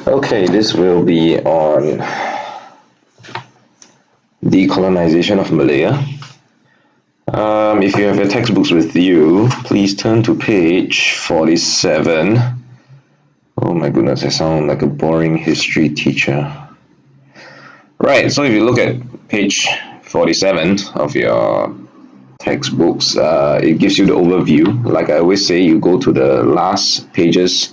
Okay, this will be on decolonization of Malaya. If you have your textbooks with you, please turn to page 47. Oh my goodness, I sound like a boring history teacher. Right, so if you look at page 47 of your textbooks, it gives you the overview. Like I always say, you go to the last pages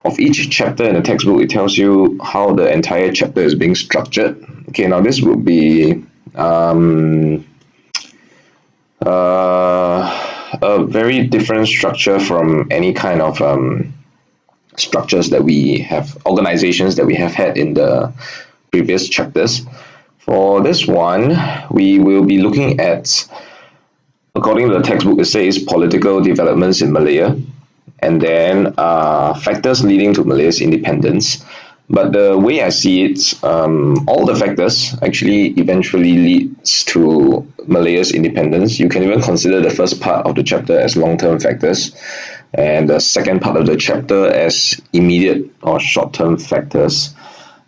of each chapter in the textbook. It tells you how the entire chapter is being structured. Okay, now this would be a very different structure from any kind of structures that we have, organizations that we have had in the previous chapters. For this one, we will be looking at, according to the textbook, it says political developments in Malaya, and then factors leading to Malaya's independence. But the way I see it, all the factors actually eventually leads to Malaya's independence. You can even consider the first part of the chapter as long-term factors, and the second part of the chapter as immediate or short-term factors.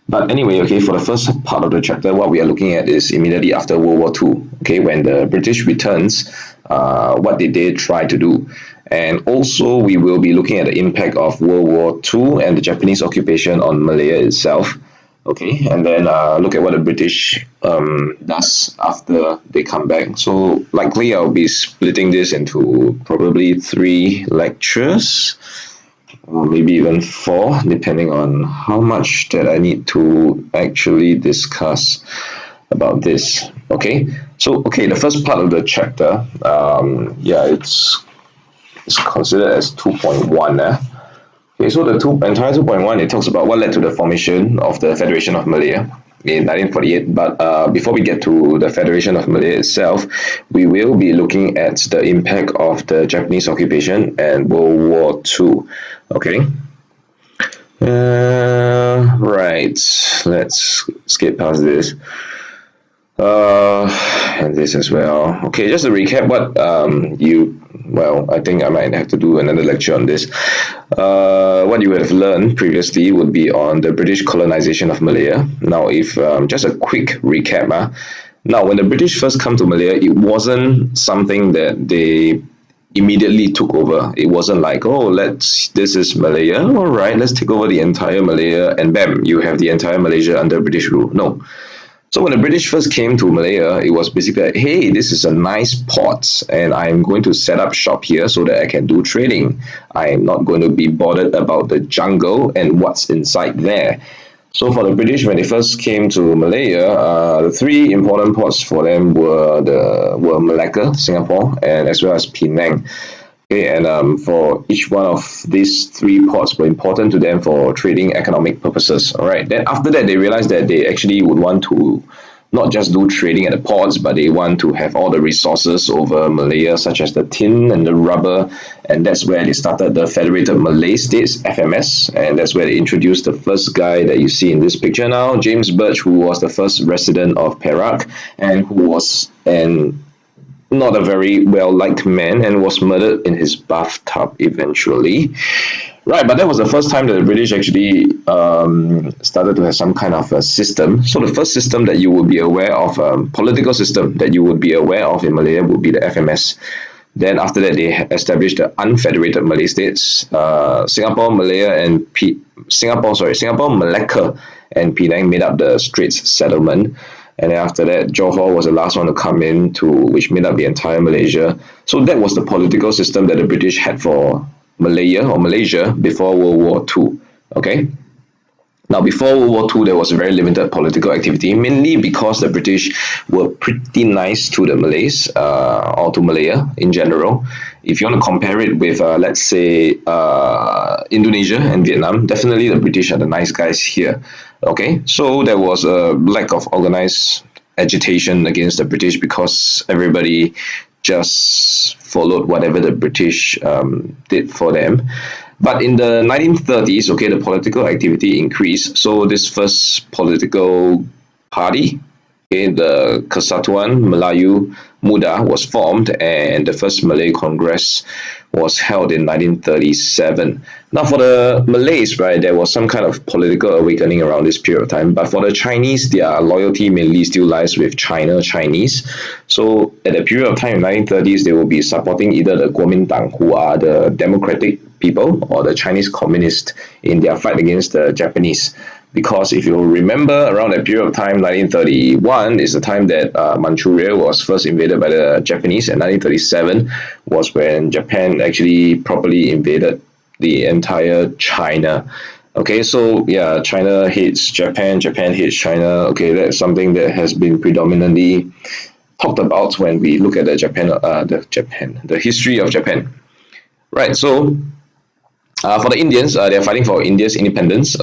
But anyway, okay, for the first part of the chapter, what we are looking at is immediately after World War II. Okay, when the British returns, what did they try to do? And also, we will be looking at the impact of World War II and the Japanese occupation on Malaya itself. Okay, and then look at what the British does after they come back. So likely, I'll be splitting this into probably 3 lectures, or maybe even 4, depending on how much that I need to actually discuss about this. Okay, so the first part of the chapter, yeah, it's considered as 2.1. Okay, so the entire 2.1, it talks about what led to the formation of the Federation of Malaya in 1948. But before we get to the Federation of Malaya itself, we will be looking at the impact of the Japanese occupation and World War II. Okay. Right. Let's skip past this. And this as well. Okay, just to recap what I think I might have to do another lecture on this. What you would have learned previously would be on the British colonization of Malaya. Now, if just a quick recap. Now, when the British first come to Malaya, it wasn't something that they immediately took over. It wasn't like, oh, this is Malaya, all right, let's take over the entire Malaya, and bam, you have the entire Malaysia under British rule. No. So when the British first came to Malaya, it was basically like, hey, this is a nice port, and I'm going to set up shop here so that I can do trading. I'm not going to be bothered about the jungle and what's inside there. So for the British, when they first came to Malaya, the 3 important ports for them were Malacca, Singapore, and as well as Penang. Okay, and for each one of these 3 ports were important to them for trading economic purposes. All right. Then after that, they realized that they actually would want to not just do trading at the ports, but they want to have all the resources over Malaya, such as the tin and the rubber. And that's where they started the Federated Malay States, FMS. And that's where they introduced the first guy that you see in this picture now, James Birch, who was the first resident of Perak and who was not a very well-liked man and was murdered in his bathtub eventually. Right, but that was the first time that the British actually started to have some kind of a system. So the first system that you would be aware of, political system that you would be aware of in Malaya would be the FMS. Then after that, they established the unfederated Malay states, Singapore, Malacca, and Penang made up the Straits Settlement. And then after that, Johor was the last one to come in, which made up the entire Malaysia. So that was the political system that the British had for Malaya or Malaysia before World War II. Okay. Now, before World War II, there was very limited political activity, mainly because the British were pretty nice to the Malays, or to Malaya in general. If you want to compare it with, let's say, Indonesia and Vietnam, definitely the British are the nice guys here. Okay, so there was a lack of organized agitation against the British because everybody just followed whatever the British did for them. But in the 1930s, okay, the political activity increased. So this first political party, okay, the Kesatuan Melayu Muda, was formed, and the first Malay Congress was held in 1937. Now, for the Malays, right, there was some kind of political awakening around this period of time. But for the Chinese, their loyalty mainly still lies with China Chinese. So, at the period of time in 1930s, they will be supporting either the Kuomintang, who are the democratic people, or the Chinese communist in their fight against the Japanese. Because if you remember, around that period of time, 1931 is the time that Manchuria was first invaded by the Japanese, and 1937 was when Japan actually properly invaded the entire China. Okay, so yeah, China hates Japan, Japan hates China. Okay, that's something that has been predominantly talked about when we look at the history of Japan. Right, so for the Indians, they're fighting for India's independence.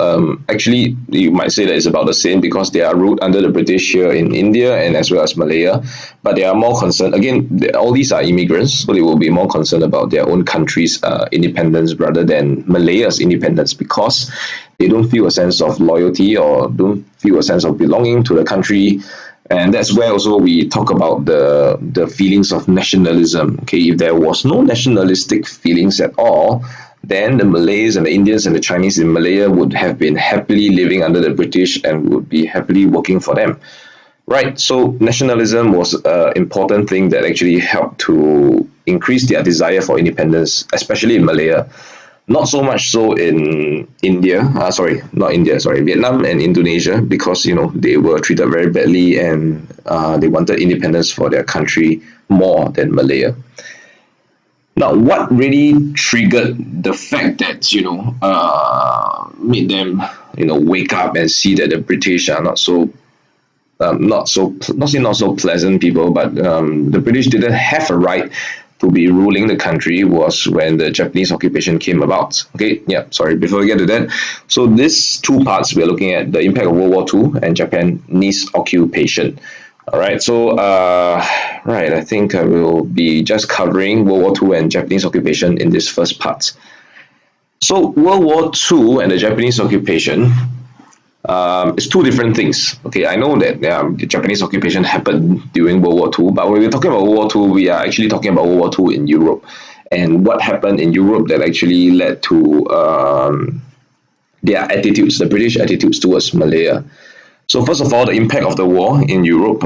Actually, you might say that it's about the same because they are ruled under the British here in India and as well as Malaya. But they are more concerned, again, all these are immigrants, so they will be more concerned about their own country's independence rather than Malaya's independence because they don't feel a sense of loyalty or don't feel a sense of belonging to the country. And that's where also we talk about the feelings of nationalism. Okay, if there was no nationalistic feelings at all, then the Malays and the Indians and the Chinese in Malaya would have been happily living under the British and would be happily working for them. Right, so nationalism was an important thing that actually helped to increase their desire for independence, especially in Malaya. Not so much so in India, sorry, not India, sorry, Vietnam and Indonesia, because they were treated very badly and they wanted independence for their country more than Malaya. Now, what really triggered the fact that made them wake up and see that the British are not so pleasant people, but the British didn't have a right to be ruling the country was when the Japanese occupation came about. Okay, yeah, sorry, before we get to that. So these two parts, we're looking at the impact of World War II and Japanese occupation. All right, so right, I think I will be just covering World War II and Japanese occupation in this first part. So World War II and the Japanese occupation it's two different things. Okay, I know that the Japanese occupation happened during World War II, but when we're talking about World War II, we are actually talking about World War II in Europe and what happened in Europe that actually led to their attitudes, the British attitudes towards Malaya. So first of all, the impact of the war in Europe.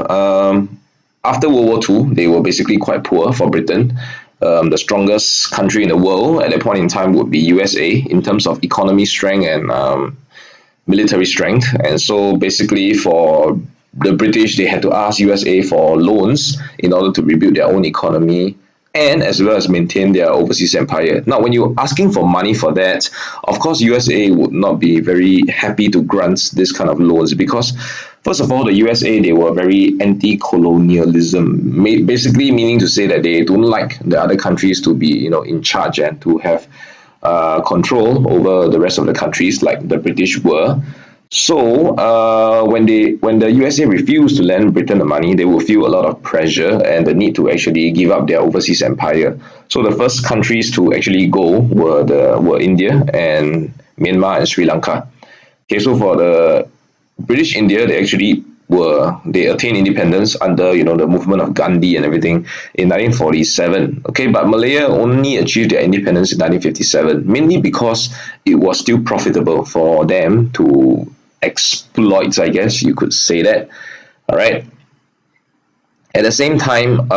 After World War II, they were basically quite poor for Britain. The strongest country in the world at that point in time would be USA in terms of economy strength and military strength. And so basically for the British, they had to ask USA for loans in order to rebuild their own economy and as well as maintain their overseas empire. Now, when you're asking for money for that, of course, USA would not be very happy to grant this kind of loans because, first of all, the USA, they were very anti-colonialism, basically meaning to say that they don't like the other countries to be, in charge and to have control over the rest of the countries like the British were. So when the USA refused to lend Britain the money, they would feel a lot of pressure and the need to actually give up their overseas empire. So the first countries to actually go were India and Myanmar and Sri Lanka. Okay, so for the British India, they attained independence under the movement of Gandhi and everything in 1947. Okay, but Malaya only achieved their independence in 1957, mainly because it was still profitable for them to exploit, I guess you could say that. All right. At the same time,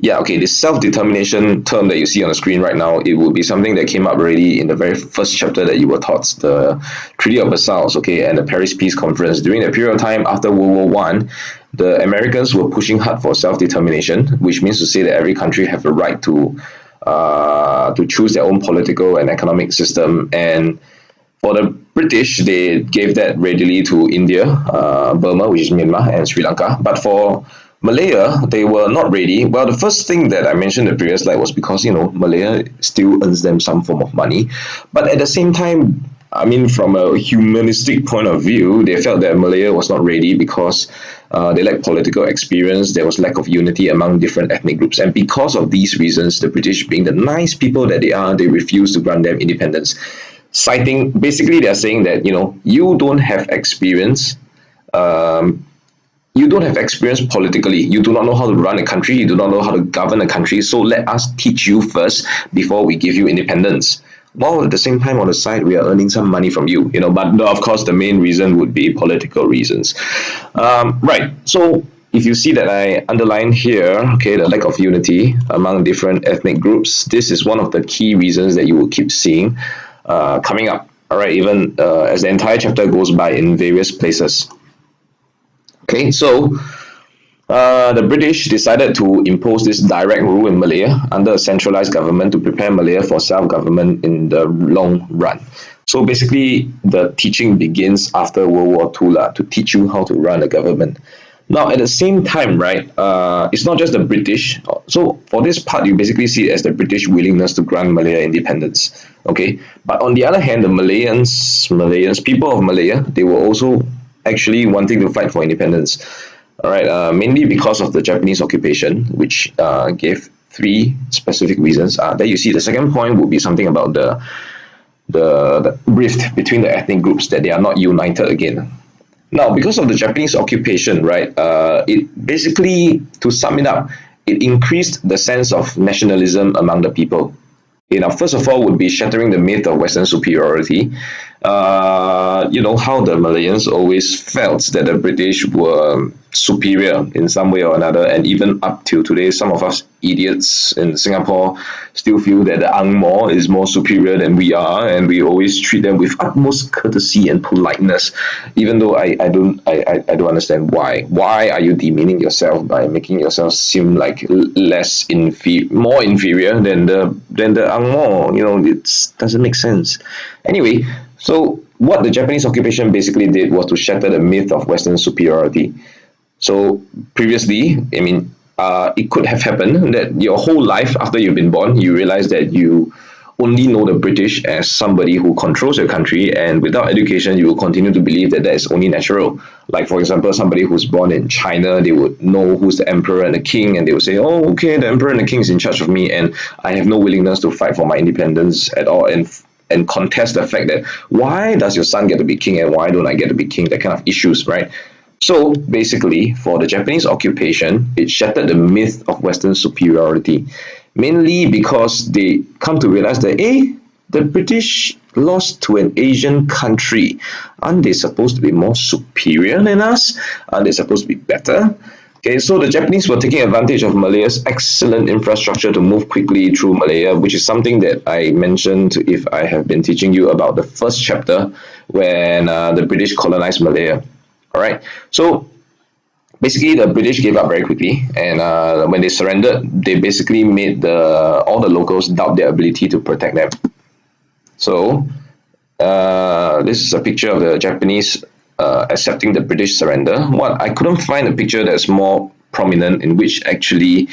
yeah, okay, this self-determination term that you see on the screen right now, it will be something that came up already in the very first chapter that you were taught, the Treaty of Versailles, okay, and the Paris Peace Conference. During the period of time after World War One, the Americans were pushing hard for self-determination, which means to say that every country have the right to choose their own political and economic system. And for the British, they gave that readily to India, Burma, which is Myanmar, and Sri Lanka. But for Malaya, they were not ready. Well, the first thing that I mentioned in the previous slide was because, Malaya still earns them some form of money. But at the same time, I mean, from a humanistic point of view, they felt that Malaya was not ready because they lacked political experience. There was lack of unity among different ethnic groups. And because of these reasons, the British, being the nice people that they are, they refused to grant them independence. Basically, they're saying that, you don't have experience. you don't have experience politically. You do not know how to run a country. You do not know how to govern a country. So let us teach you first before we give you independence. While at the same time on the side, we are earning some money from you, But of course, the main reason would be political reasons. Right. So if you see that I underline here, okay, the lack of unity among different ethnic groups, this is one of the key reasons that you will keep seeing coming up. All right, even as the entire chapter goes by in various places. Okay, so the British decided to impose this direct rule in Malaya under a centralized government to prepare Malaya for self-government in the long run. So basically, the teaching begins after World War II to teach you how to run a government. Now, at the same time, right, it's not just the British. So for this part, you basically see it as the British willingness to grant Malaya independence. Okay, but on the other hand, the Malayans, people of Malaya, they were also actually wanting to fight for independence. All right, mainly because of the Japanese occupation, which gave three specific reasons. There you see the second point would be something about the rift between the ethnic groups, that they are not united again. Now, because of the Japanese occupation, right, it basically, to sum it up, it increased the sense of nationalism among the people. First of all, would be shattering the myth of Western superiority. How the Malayans always felt that the British were superior in some way or another, and even up till today, some of us idiots in Singapore still feel that the Ang Mo is more superior than we are, and we always treat them with utmost courtesy and politeness. Even though I don't understand why. Why are you demeaning yourself by making yourself seem like more inferior than the Ang Mo? It doesn't make sense. Anyway, so what the Japanese occupation basically did was to shatter the myth of Western superiority. So previously, it could have happened that your whole life after you've been born, you realize that you only know the British as somebody who controls your country, and without education, you will continue to believe that that is only natural. Like, for example, somebody who's born in China, they would know who's the emperor and the king, and they would say, oh, okay, the emperor and the king is in charge of me, and I have no willingness to fight for my independence at all, and contest the fact that why does your son get to be king and why don't I get to be king, that kind of issues, right? So basically, for the Japanese occupation, it shattered the myth of Western superiority, mainly because they come to realize that, the British lost to an Asian country. Aren't they supposed to be more superior than us? Aren't they supposed to be better? Okay, so the Japanese were taking advantage of Malaya's excellent infrastructure to move quickly through Malaya, which is something that I mentioned if I have been teaching you about the first chapter when the British colonized Malaya. All right, so basically the British gave up very quickly, and when they surrendered, they basically made all the locals doubt their ability to protect them. So this is a picture of the Japanese accepting the British surrender. What I couldn't find a picture that's more prominent in which actually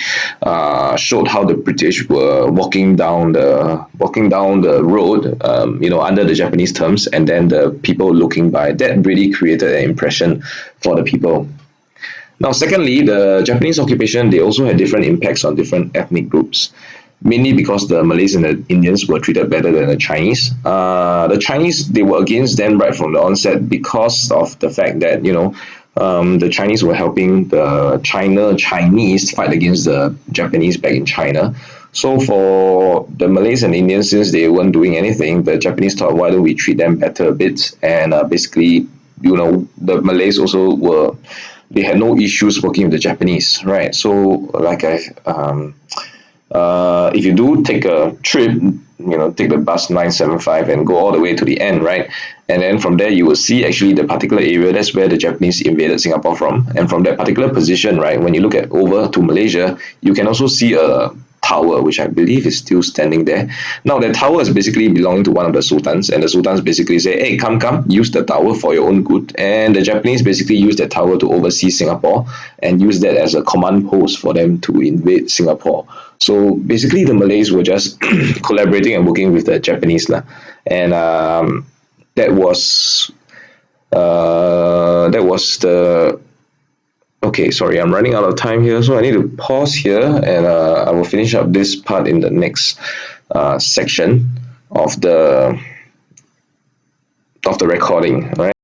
showed how the British were walking down the road, under the Japanese terms, and then the people looking by. That really created an impression for the people. Now, secondly, the Japanese occupation, they also had different impacts on different ethnic groups, mainly because the Malays and the Indians were treated better than the Chinese. The Chinese, they were against them right from the onset because of the fact that, the Chinese were helping the Chinese fight against the Japanese back in China. So for the Malays and Indians, since they weren't doing anything, the Japanese thought, why don't we treat them better a bit? And basically, the Malays also they had no issues working with the Japanese, right? So, like if you do take a trip, take the bus 975 and go all the way to the end, right? And then from there, you will see actually the particular area, that's where the Japanese invaded Singapore from. And from that particular position, right, when you look at over to Malaysia, you can also see a tower, which I believe is still standing there. Now, the tower is basically belonging to one of the sultans, and the sultans basically say, hey, come, use the tower for your own good. And the Japanese basically use that tower to oversee Singapore and use that as a command post for them to invade Singapore. So basically, the Malays were just collaborating and working with the Japanese. And that was the. Okay, sorry, I'm running out of time here, so I need to pause here, and I will finish up this part in the next section of the recording. All right.